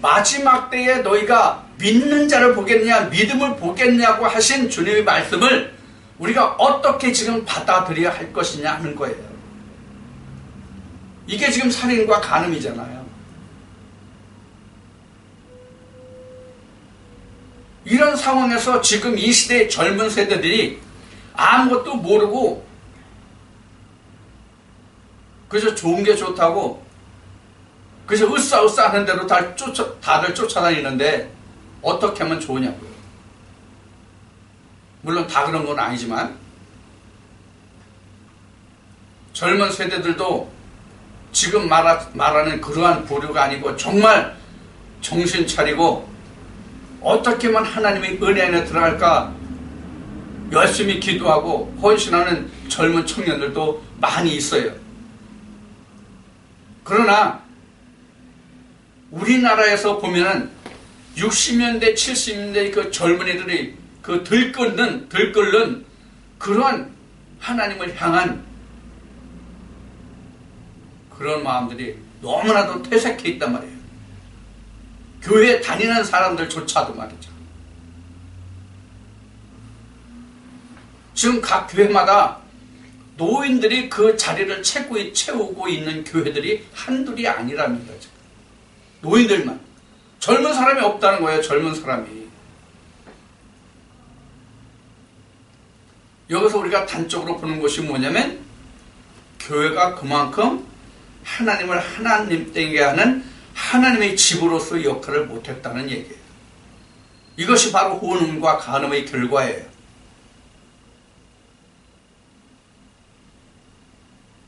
마지막 때에 너희가 믿는 자를 보겠느냐, 믿음을 보겠냐고 하신 주님의 말씀을 우리가 어떻게 지금 받아들여야 할 것이냐 하는 거예요. 이게 지금 살인과 간음이잖아요. 이런 상황에서 지금 이 시대의 젊은 세대들이 아무것도 모르고 그저 좋은 게 좋다고 그저 으쌰으쌰 하는 대로 다들 쫓아다니는데 어떻게 하면 좋으냐고요. 물론 다 그런 건 아니지만 젊은 세대들도 지금 말하는 그러한 부류가 아니고 정말 정신 차리고 어떻게 하면 하나님의 은혜 안에 들어갈까 열심히 기도하고 헌신하는 젊은 청년들도 많이 있어요. 그러나 우리나라에서 보면은 60년대, 70년대 그 젊은이들이 그 들끓는 그러한 하나님을 향한 그런 마음들이 너무나도 퇴색해 있단 말이에요. 교회에 다니는 사람들조차도 말이죠. 지금 각 교회마다 노인들이 그 자리를 채우고 있는 교회들이 한둘이 아니랍니다. 지금. 노인들만. 젊은 사람이 없다는 거예요. 젊은 사람이. 여기서 우리가 단적으로 보는 것이 뭐냐면 교회가 그만큼 하나님을 하나님 되게 하는 하나님의 집으로서의 역할을 못했다는 얘기예요. 이것이 바로 혼음과 간음의 결과예요.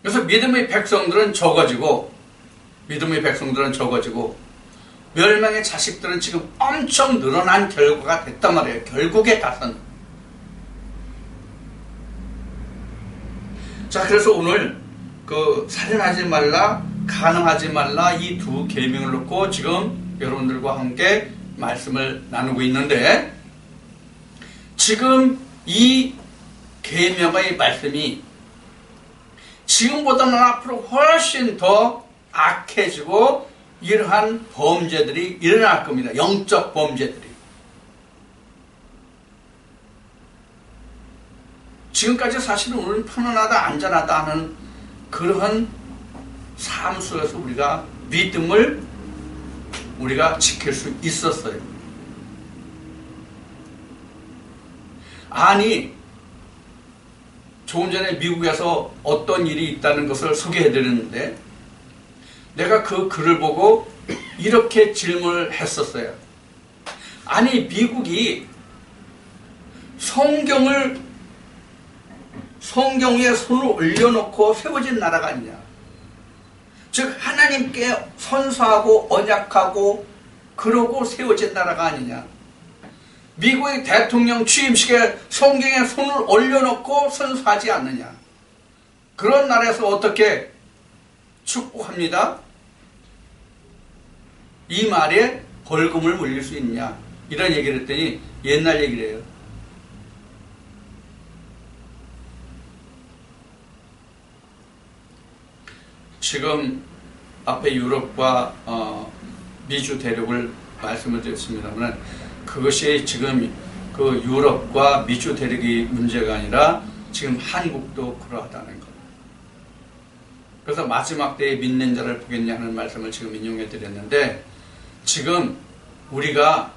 그래서 믿음의 백성들은 적어지고 멸망의 자식들은 지금 엄청 늘어난 결과가 됐단 말이에요. 결국에 가서는. 자, 그래서 오늘 그 살인하지 말라, 간음하지 말라 이 두 계명을 놓고 지금 여러분들과 함께 말씀을 나누고 있는데, 지금 이 계명의 말씀이 지금보다는 앞으로 훨씬 더 악해지고 이러한 범죄들이 일어날 겁니다. 영적 범죄들이. 지금까지 사실은 우리는 편안하다 안전하다 하는 그러한 삶 속에서 우리가 믿음을 우리가 지킬 수 있었어요. 아니, 조금 전에 미국에서 어떤 일이 있다는 것을 소개해드렸는데 내가 그 글을 보고 이렇게 질문을 했었어요. 아니, 미국이 성경 위에 손을 올려놓고 세워진 나라가 아니냐. 즉 하나님께 선서하고 언약하고 그러고 세워진 나라가 아니냐. 미국의 대통령 취임식에 성경에 손을 올려놓고 선서하지 않느냐. 그런 나라에서 어떻게 축복합니다? 이 말에 벌금을 물릴 수 있냐? 이런 얘기를 했더니 옛날 얘기래요. 지금 앞에 유럽과 미주 대륙을 말씀을 드렸습니다만 그것이 지금 그 유럽과 미주 대륙이 문제가 아니라 지금 한국도 그러하다는 겁니다. 그래서 마지막 때에 믿는 자를 보겠냐 하는 말씀을 지금 인용해 드렸는데 지금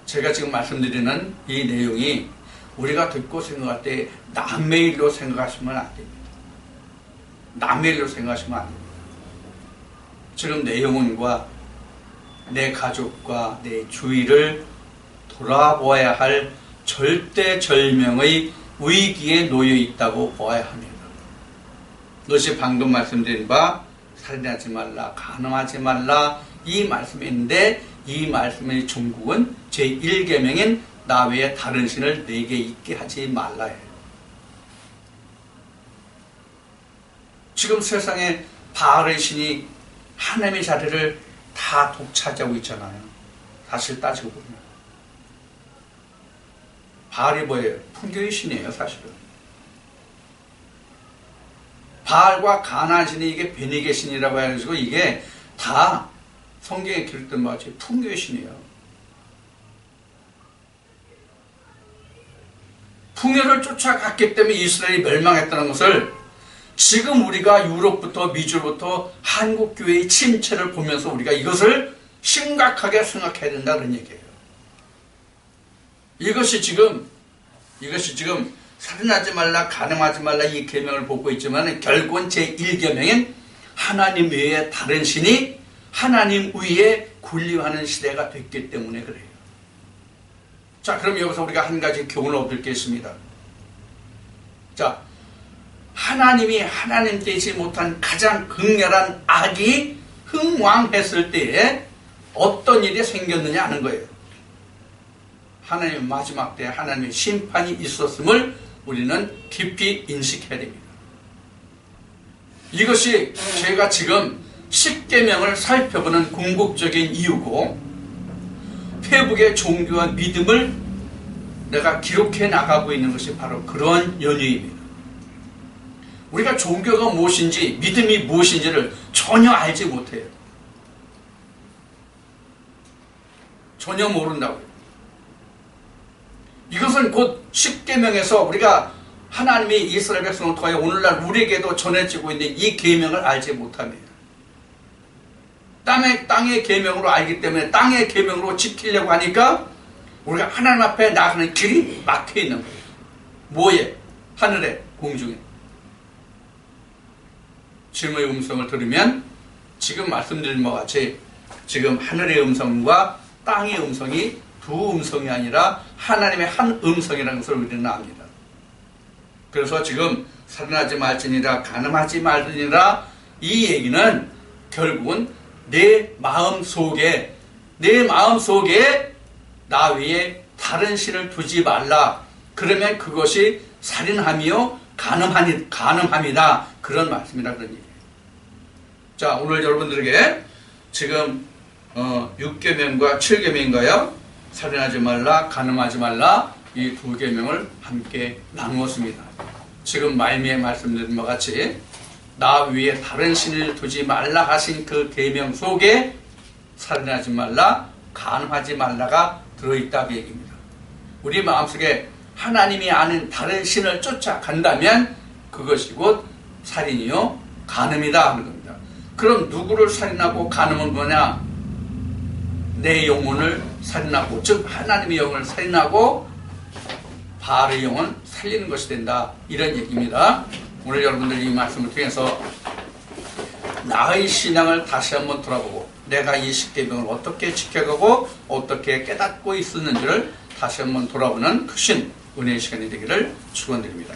제가 지금 말씀드리는 이 내용이 우리가 듣고 생각할 때 남의 일로 생각하시면 안 됩니다. 남의 일로 생각하시면 안 됩니다. 지금 내 영혼과 내 가족과 내 주위를 돌아보아야 할 절대절명의 위기에 놓여 있다고 보아야 합니다. 그것이 방금 말씀드린 바 살인하지 말라, 간음하지 말라 이 말씀인데 이 말씀의 종국은 제1계명인 나 외에 다른 신을 내게 있게 하지 말라예요. 지금 세상에 바알의 신이 하나님의 자리를 다 독차지하고 있잖아요. 사실 따지고 보면 바알이 뭐예요? 풍교의 신이에요. 사실은 바알과 가나안 신이 이게 베니게 신이라고 해가지고 이게 다 성경에 기록된 바와 같이 풍요의 신이에요. 풍요를 쫓아갔기 때문에 이스라엘이 멸망했다는 것을 지금 우리가 유럽부터 미주로부터 한국교회의 침체를 보면서 우리가 이것을 심각하게 생각해야 된다는 얘기예요. 이것이 지금 살인하지 말라, 간음하지 말라 이 계명을 보고 있지만 결국은 제1계명인 하나님 외에 다른 신이 하나님 위에 군림하는 시대가 됐기 때문에 그래요. 자, 그럼 여기서 우리가 한 가지 교훈을 얻을 게 있습니다. 자, 하나님이 하나님 되지 못한 가장 극렬한 악이 흥왕했을 때에 어떤 일이 생겼느냐 하는 거예요. 하나님의 마지막 때에 하나님의 심판이 있었음을 우리는 깊이 인식해야 됩니다. 이것이 제가 지금 10계명을 살펴보는 궁극적인 이유고 회복의 종교와 믿음을 내가 기록해 나가고 있는 것이 바로 그런 연유입니다. 우리가 종교가 무엇인지 믿음이 무엇인지를 전혀 알지 못해요. 전혀 모른다고요. 이것은 곧 10계명에서 우리가 하나님이 이스라엘 백성을 통하여 오늘날 우리에게도 전해지고 있는 이 계명을 알지 못합니다. 땅의 계명으로 알기 때문에 땅의 계명으로 지키려고 하니까 우리가 하나님 앞에 나가는 길이 막혀 있는 거예요. 뭐에? 하늘에, 공중에. 주님의 음성을 들으면 지금 말씀드린 바와 같이 지금 하늘의 음성과 땅의 음성이 두 음성이 아니라 하나님의 한 음성이라는 것을 우리는 압니다. 그래서 지금 살인하지 말지니라, 간음하지 말지니라 이 얘기는 결국은 내 마음 속에 나 위에 다른 신을 두지 말라. 그러면 그것이 살인함이요 간음함이다. 그런 말씀이라 그런 얘기예요. 자, 오늘 여러분들에게 지금 6계명과 7계명인가요? 살인하지 말라, 간음하지 말라 이 두 계명을 함께 나누었습니다. 지금 말미에 말씀드린 것 같이 나 위에 다른 신을 두지 말라 하신 그 계명 속에 살인하지 말라, 간음하지 말라가 들어있다고 얘기입니다. 우리 마음속에 하나님이 아는 다른 신을 쫓아간다면 그것이 곧 살인이요 간음이다 하는 겁니다. 그럼 누구를 살인하고 간음은 뭐냐? 내 영혼을 살인하고, 즉 하나님의 영혼을 살인하고 바알의 영혼을 살리는 것이 된다, 이런 얘기입니다. 오늘 여러분들이 이 말씀을 통해서 나의 신앙을 다시 한번 돌아보고 내가 이 10계명을 어떻게 지켜가고 어떻게 깨닫고 있었는지를 다시 한번 돌아보는 크신 은혜의 시간이 되기를 축원드립니다.